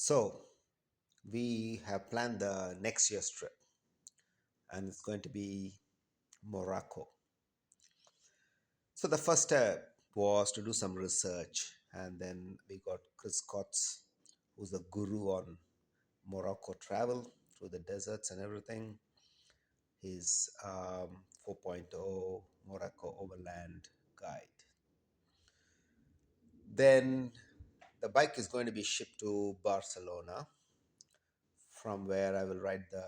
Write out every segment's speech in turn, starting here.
So, we have planned the next year's trip, and it's going to be Morocco. So, the first step was to do some research, and then we got Chris Scotts, who's a guru on Morocco travel through the deserts and everything. His 4.0 Morocco Overland Guide. Then the bike is going to be shipped to Barcelona, from where I will ride the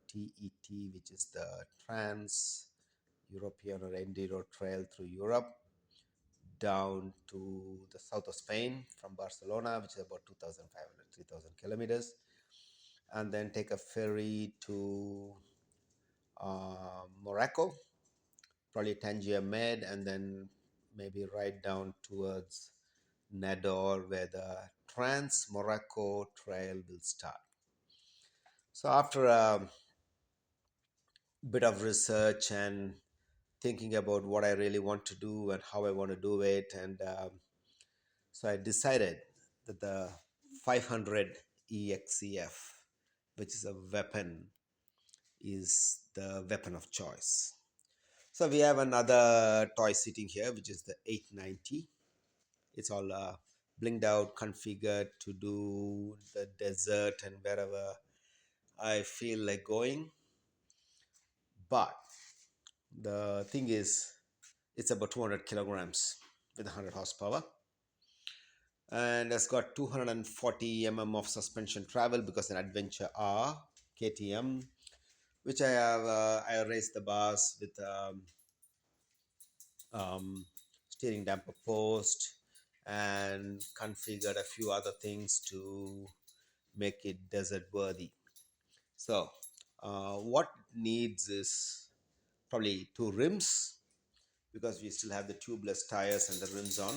TET, which is the Trans European or Enduro Trail through Europe, down to the south of Spain from Barcelona, which is about 2,500, 3,000 kilometers, and then take a ferry to Morocco, probably Tangier Med, and then maybe ride down towards Nador, where the Trans Morocco Trail will start. So, after a bit of research and thinking about what I really want to do and how I want to do it. And so I decided that the 500 EXCF, which is a weapon, is the weapon of choice. So we have another toy sitting here, which is the 890. It's all blinged out, configured to do the desert and wherever I feel like going. But the thing is, it's about 200 kilograms with 100 horsepower, and it's got 240 of suspension travel because an Adventure R KTM, which I have. I raised the bars with um, steering damper post and configured a few other things to make it desert worthy. So, what needs is probably two rims because we still have the tubeless tires and the rims on,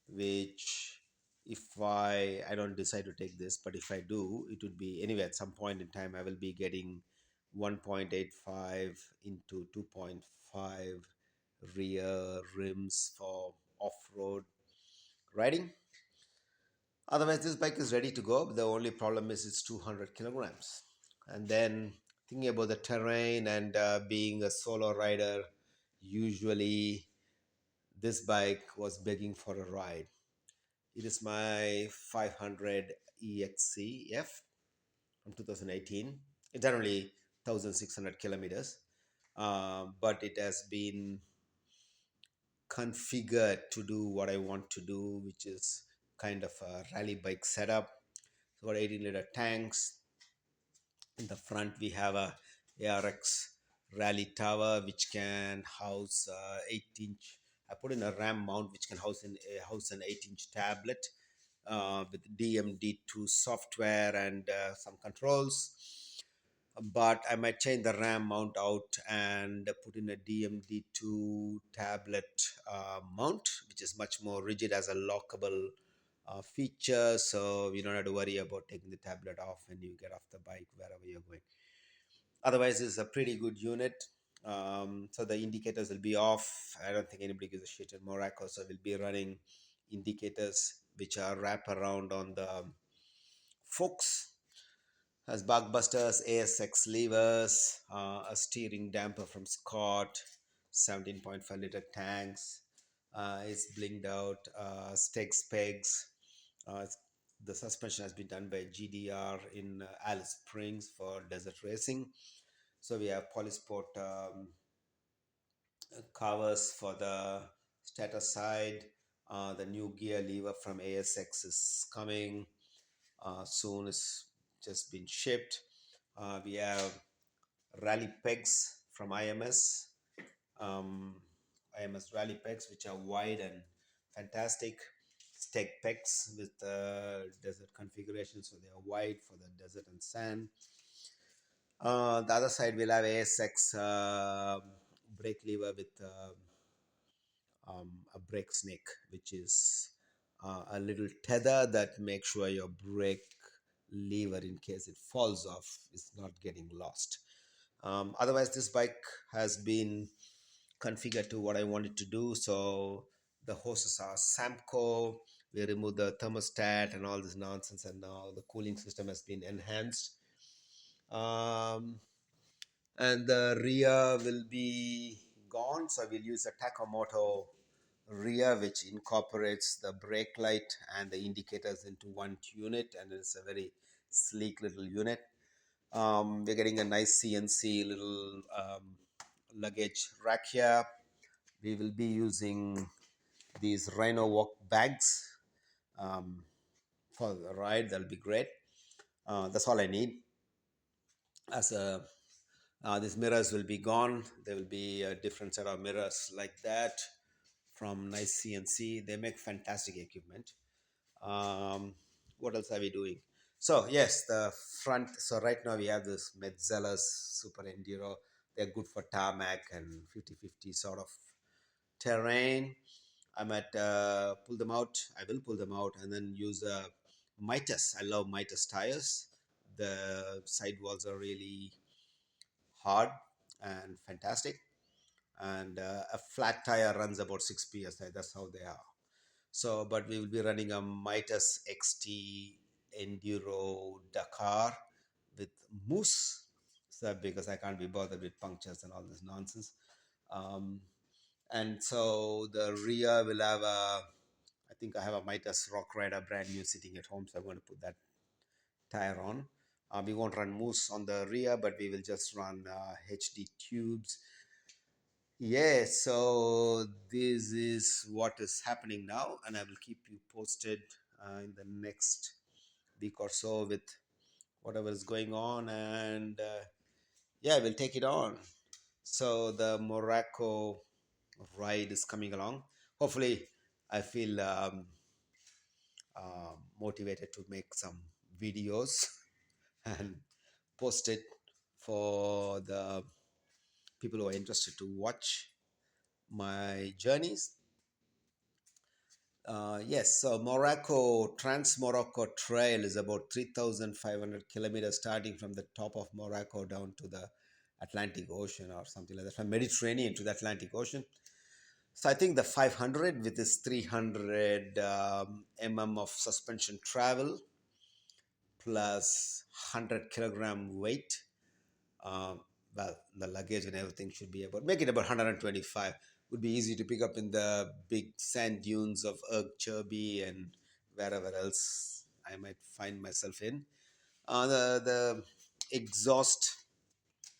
which if I don't decide to take this, but if I do, it would be anyway at some point in time I will be getting 1.85 into 2.5 rear rims for off-road riding. Otherwise, this bike is ready to go. The only problem is it's 200 kilograms. And then thinking about the terrain and being a solo rider, usually this bike was begging for a ride. It is my 500 EXCF from 2018. It's only 1,600 kilometers, but it has been configured to do what I want to do, which is kind of a rally bike setup. So, got 18-liter tanks. In the front, we have a ARX rally tower, which can house 8-inch. I put in a RAM mount, which can house an 8-inch tablet with DMD2 software and some controls. But I might change the RAM mount out and put in a DMD2 tablet mount, which is much more rigid as a lockable feature. So you don't have to worry about taking the tablet off when you get off the bike, wherever you're going. Otherwise, it's a pretty good unit. So the indicators will be off. I don't think anybody gives a shit in Morocco, so we'll be running indicators which are wrapped around on the forks, has bugbusters, ASX levers, a steering damper from Scott, 17.5-liter tanks. It's blinged out, stakes, pegs. The suspension has been done by GDR in Alice Springs for desert racing. So we have Polysport covers for the stator side. The new gear lever from ASX is coming soon. It's just been shipped. We have rally pegs from um, IMS rally pegs, which are wide and fantastic. Stake pegs with desert configuration, so they are wide for the desert and sand. The other side will have ASX brake lever with a brake snake, which is a little tether that makes sure your brake lever, in case it falls off, is not getting lost. Otherwise, this bike has been configured to what I wanted to do. So the hoses are Samco We removed the thermostat and all this nonsense, and now the cooling system has been enhanced. Um, and the rear will be gone, so we'll use a Takamoto rear, which incorporates the brake light and the indicators into one unit, and it's a very sleek little unit. We're getting a nice CNC little luggage rack here. We will be using these Rhino Walk bags um, for the ride. That'll be great. That's all I need. As a These mirrors will be gone. There will be a different set of mirrors like that from nice CNC. They make fantastic equipment. Um, what else are we doing? So yes, the front. So right now we have this Metzeler's Super Enduro. They're good for tarmac and 50-50 sort of terrain. I might pull them out. I will pull them out and then use Mitas. I love Mitas tires. The sidewalls are really hard and fantastic. And a flat tire runs about 6 psi. That's how they are. So, but we will be running a Mitas XT Enduro Dakar with mousse. So, because I can't be bothered with punctures and all this nonsense. Um, and so the rear will have a, I think I have a Mitas Rock Rider brand new sitting at home, so I'm going to put that tire on. We won't run mousse on the rear, but we will just run HD tubes. Yeah, so this is what is happening now, and I will keep you posted in the next week or so with whatever is going on, and yeah, we'll take it on. So the Morocco ride is coming along. Hopefully, I feel motivated to make some videos and post it for the people who are interested to watch my journeys. Yes, so Morocco, Trans Morocco Trail is about 3,500 kilometers starting from the top of Morocco down to the Atlantic Ocean or something like that, from Mediterranean to the Atlantic Ocean. So I think the 500 with this 300 mm of suspension travel plus 100 kilogram weight. Um, well, the luggage and everything should be about, make it about 125. Would be easy to pick up in the big sand dunes of Cherby and wherever else I might find myself in. The exhaust,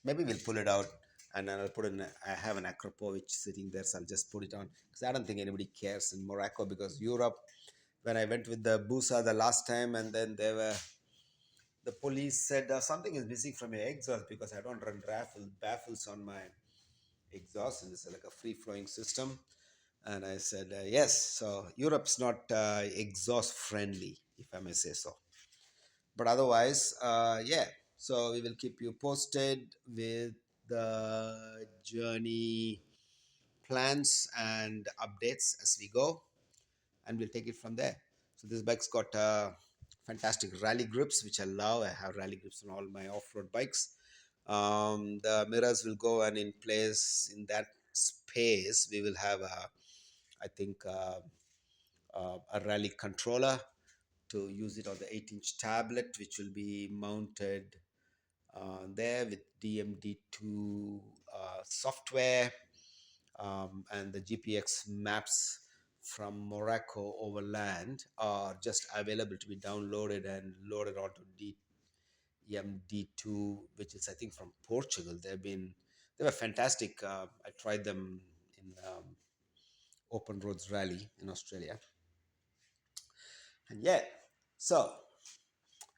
maybe we'll pull it out and then I'll put in, I have an Acropovich sitting there, so I'll just put it on because I don't think anybody cares in Morocco because Europe, when I went with the Busa the last time and then the police said something is missing from your exhaust because I don't run baffles on my exhaust, and it's like a free flowing system. And I said, yes, so Europe's not exhaust friendly, if I may say so. But otherwise, yeah, so we will keep you posted with the journey plans and updates as we go, and we'll take it from there. So this bike's got fantastic rally grips, which I love. I have rally grips on all my off-road bikes. The mirrors will go, and in place in that space, we will have I think a rally controller to use it on the 8-inch tablet, which will be mounted there with DMD2 software, and the GPX maps from Morocco over land are just available to be downloaded and loaded onto DMD2, which is I think from Portugal. They were fantastic. I tried them in Open Roads Rally in Australia, and yeah, so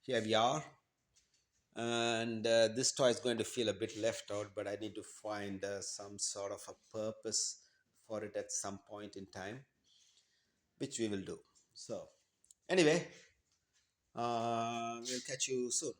here we are. And this toy is going to feel a bit left out, but I need to find some sort of a purpose for it at some point in time, which we will do. So, anyway, we'll catch you soon.